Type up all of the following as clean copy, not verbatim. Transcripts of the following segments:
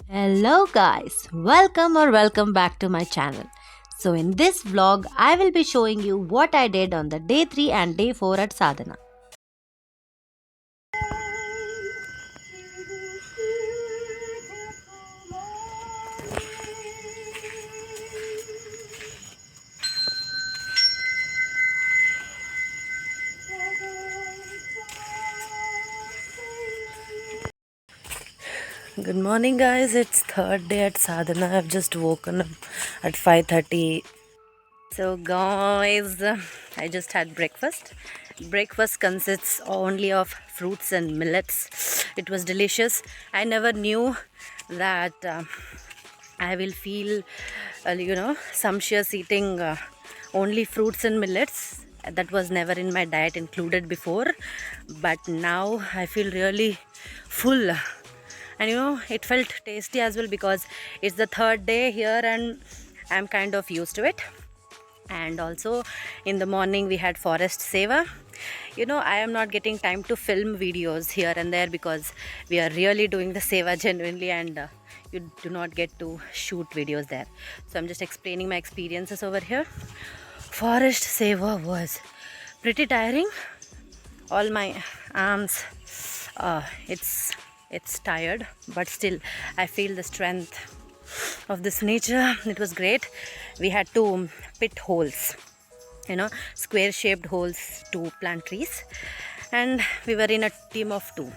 Hello guys, welcome back to my channel. So in this vlog, I will be showing you what I did on the day 3 and day 4 at Sadhana. Good morning guys, it's third day at Sadhana. I've just woken up at 5:30. So guys, I just had breakfast. Breakfast consists only of fruits and millets. It was delicious. I never knew that I will feel, sumptuous eating only fruits and millets. That was never in my diet included before, but now I feel really full. And it felt tasty as well because it's the third day here and I'm kind of used to it. And also in the morning we had forest seva. I am not getting time to film videos here and there because we are really doing the seva genuinely, and you do not get to shoot videos there. So I'm just explaining my experiences over here. Forest seva was pretty tiring. All my arms, it's tired, but still I feel the strength of this nature. It was great. We had to pit holes, square shaped holes to plant trees, and we were in a team of two.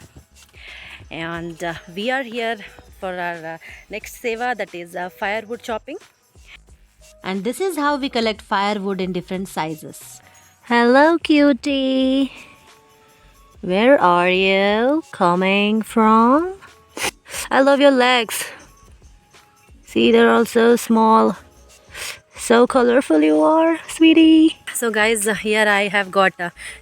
And we are here for our next seva, that is firewood chopping. And this is how we collect firewood in different sizes. Hello cutie, where are you coming from? I love your legs. See, they're all so small. So colorful you are, sweetie. So guys, here I have got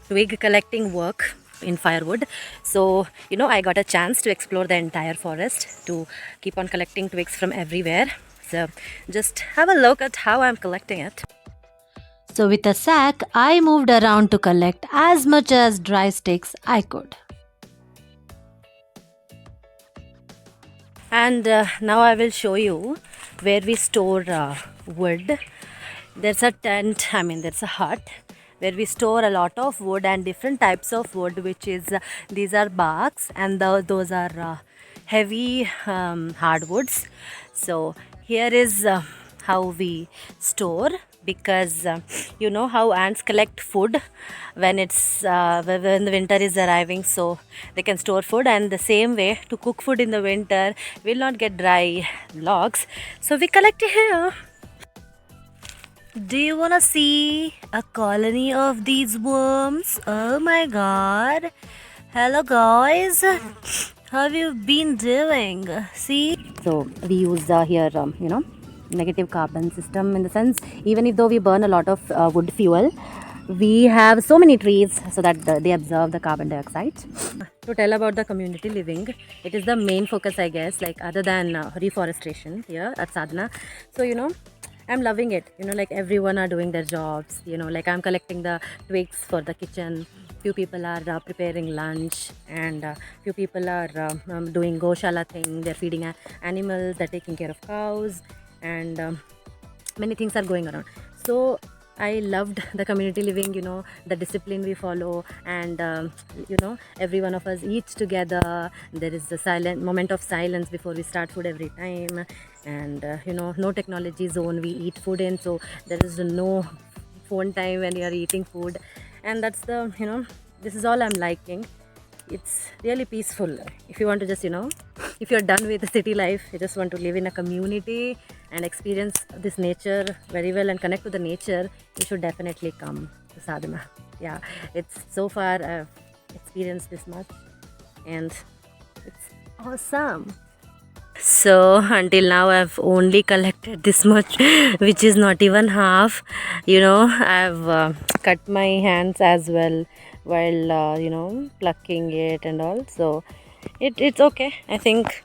twig collecting work in firewood. So I got a chance to explore the entire forest, to keep on collecting twigs from everywhere. So just have a look at how I'm collecting it. So with a sack, I moved around to collect as much as dry sticks I could. And now I will show you where we store wood. There's a tent, there's a hut where we store a lot of wood and different types of wood, which is these are barks, and those are heavy hardwoods. So here is how we store, because you know how ants collect food when when the winter is arriving, so they can store food, and the same way to cook food in the winter will not get dry logs, so we collect it here. Do you want to see a colony of these worms? Oh my god. Hello guys. How have you been doing? See? So we use here, negative carbon system, in the sense, even if though we burn a lot of wood fuel, we have so many trees so that they absorb the carbon dioxide. To tell about the community living, it is the main focus, I guess, like other than reforestation here at Sadhana. So I'm loving it. Like everyone are doing their jobs. Like I'm collecting the twigs for the kitchen. Few people are preparing lunch, and few people are doing goshala thing. They're feeding animals. They're taking care of cows, and many things are going around. So I loved the community living, the discipline we follow, and every one of us eats together. There is a silent moment of silence before we start food every time, and no technology zone we eat food in, so there is no phone time when you are eating food, and that's the this is all I'm liking. It's really peaceful. If you want to just if you're done with the city life, you just want to live in a community and experience this nature very well and connect to the nature, you should definitely come to Sadhana. Yeah, it's so far I've experienced this much, and it's awesome. So until now I've only collected this much, which is not even half. I've cut my hands as well while plucking it and all, so it's okay, I think,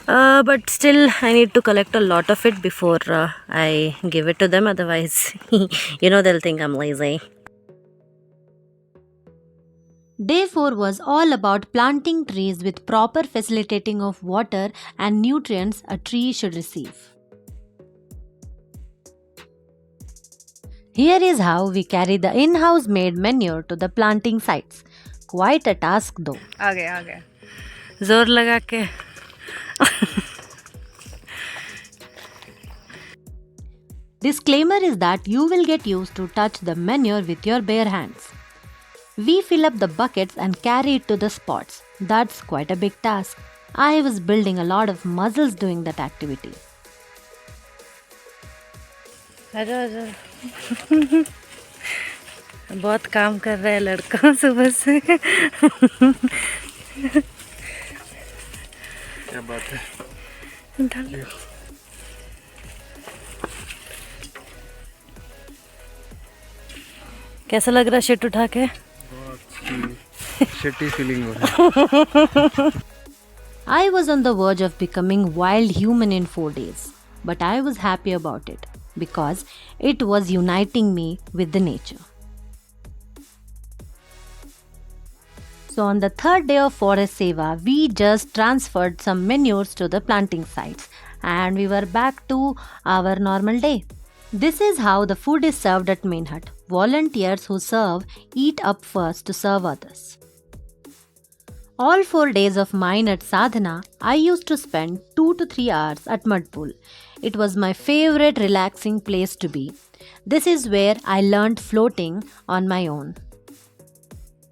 but still I need to collect a lot of it before I give it to them, otherwise they'll think I'm lazy. Day 4 was all about planting trees with proper facilitating of water and nutrients a tree should receive. Here is how we carry the in-house made manure to the planting sites. Quite a task though. आ गया जोर लगा के Disclaimer is that you will get used to touch the manure with your bare hands. We fill up the buckets and carry it to the spots. That's quite a big task. I was building a lot of muscles doing that activity. बहुत काम कर रहा है लड़का सुबह से क्या बात है कैसा लग रहा है शिट उठा के शिटी फीलिंग हो रहा है I was on the verge of becoming wild human in 4 days, but I was happy about it because it was uniting me with the nature. So on the third day of Forest Seva, we just transferred some manures to the planting sites and we were back to our normal day. This is how the food is served at Main Hut. Volunteers who serve eat up first to serve others. All 4 days of mine at Sadhana, I used to spend 2 to 3 hours at Mudpool. It was my favorite relaxing place to be. This is where I learned floating on my own.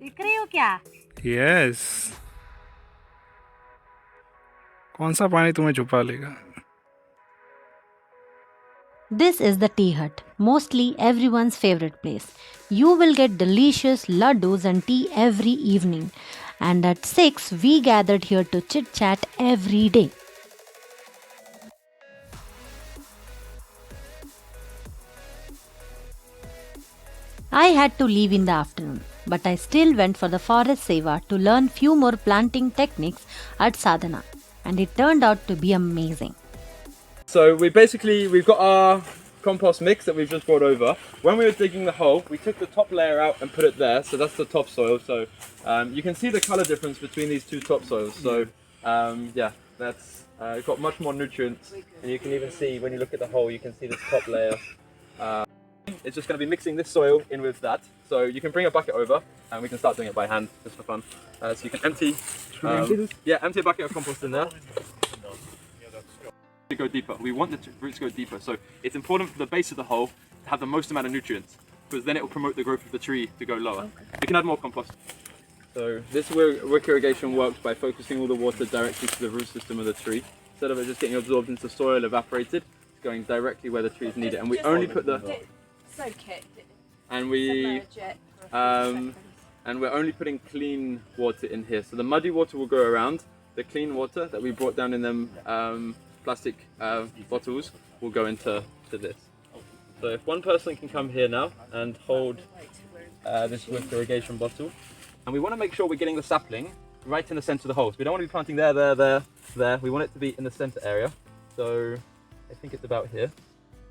दिख रही हो क्या yes कौन सा पानी तुम्हें छुपा लेगा This is the tea hut, mostly everyone's favorite place. You will get delicious laddus and tea every evening. And at 6, we gathered here to chit chat every day. I had to leave in the afternoon, but I still went for the Forest Seva to learn few more planting techniques at Sadhana. And it turned out to be amazing. So we've got our compost mix that we've just brought over. When we were digging the hole, we took the top layer out and put it there. So that's the topsoil. So you can see the color difference between these two topsoils. So yeah, that's it's got much more nutrients, and you can even see when you look at the hole, you can see this top layer. It's just going to be mixing this soil in with that. So you can bring a bucket over, and we can start doing it by hand just for fun. So you can empty a bucket of compost in there. To go deeper. We want the roots to go deeper, so it's important for the base of the hole to have the most amount of nutrients, because then it will promote the growth of the tree to go lower. You can add more compost. So this wick irrigation works by focusing all the water directly to the root system of the tree. Instead of it just getting absorbed into the soil, evaporated, it's going directly where the trees need it. And we only put and we're only putting clean water in here. So the muddy water will go around. The clean water that we brought down in them plastic bottles will go into this. So if one person can come here now and hold this wick irrigation bottle, and we want to make sure we're getting the sapling right in the center of the hole. So we don't want to be planting there. We want it to be in the center area. So I think it's about here.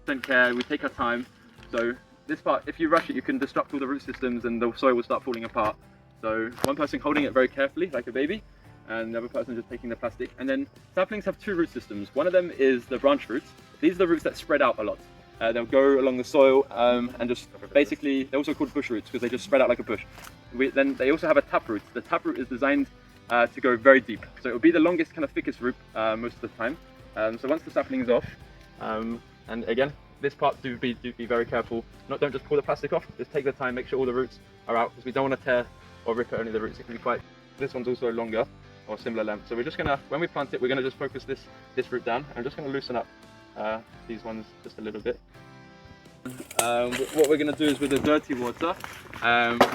Don't care, we take our time. So this part, if you rush it, you can disrupt all the root systems and the soil will start falling apart. So one person holding it very carefully, like a baby, and the other person just taking the plastic. And then saplings have two root systems. One of them is the branch roots. These are the roots that spread out a lot. They'll go along the soil and just basically, they're also called bush roots because they just spread out like a bush. Then they also have a taproot. The taproot is designed to go very deep. So it will be the longest, kind of thickest root most of the time. So once the sapling is off, and again, this part do be very careful. Don't just pull the plastic off, just take the time, make sure all the roots are out, because we don't want to tear or rip at only the roots. It can be quite, this one's also longer or similar length. So we're just gonna, when we plant it, we're gonna just focus this root down. I'm just gonna loosen up these ones just a little bit. What we're gonna do is with the dirty water,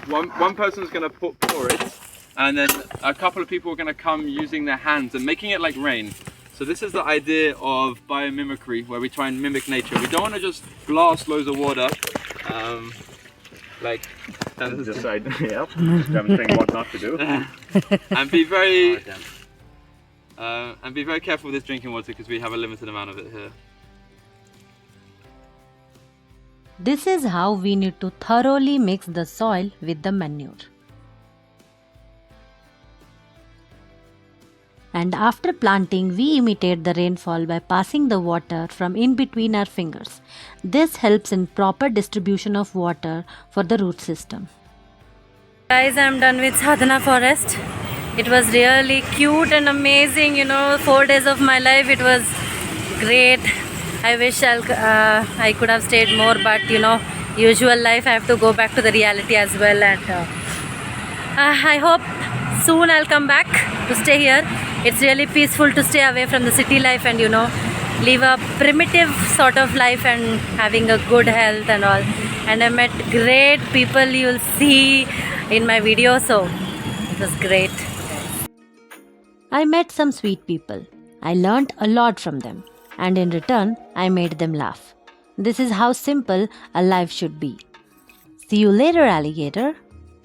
one person's gonna pour it, and then a couple of people are gonna come using their hands and making it like rain. So this is the idea of biomimicry, where we try and mimic nature. We don't want to just blast loads of water, like decide, yeah, demonstrating what not to do, and be very careful with this drinking water because we have a limited amount of it here. This is how we need to thoroughly mix the soil with the manure. And after planting, we imitate the rainfall by passing the water from in between our fingers. This helps in proper distribution of water for the root system. Guys, I'm done with Sadhana Forest. It was really cute and amazing, 4 days of my life. It was great. I wish I could have stayed more, but usual life, I have to go back to the reality as well. And I hope soon I'll come back to stay here. It's really peaceful to stay away from the city life and live a primitive sort of life and having a good health and all. And I met great people you'll see in my video, so it was great. I met some sweet people. I learnt a lot from them, and in return, I made them laugh. This is how simple a life should be. See you later, alligator.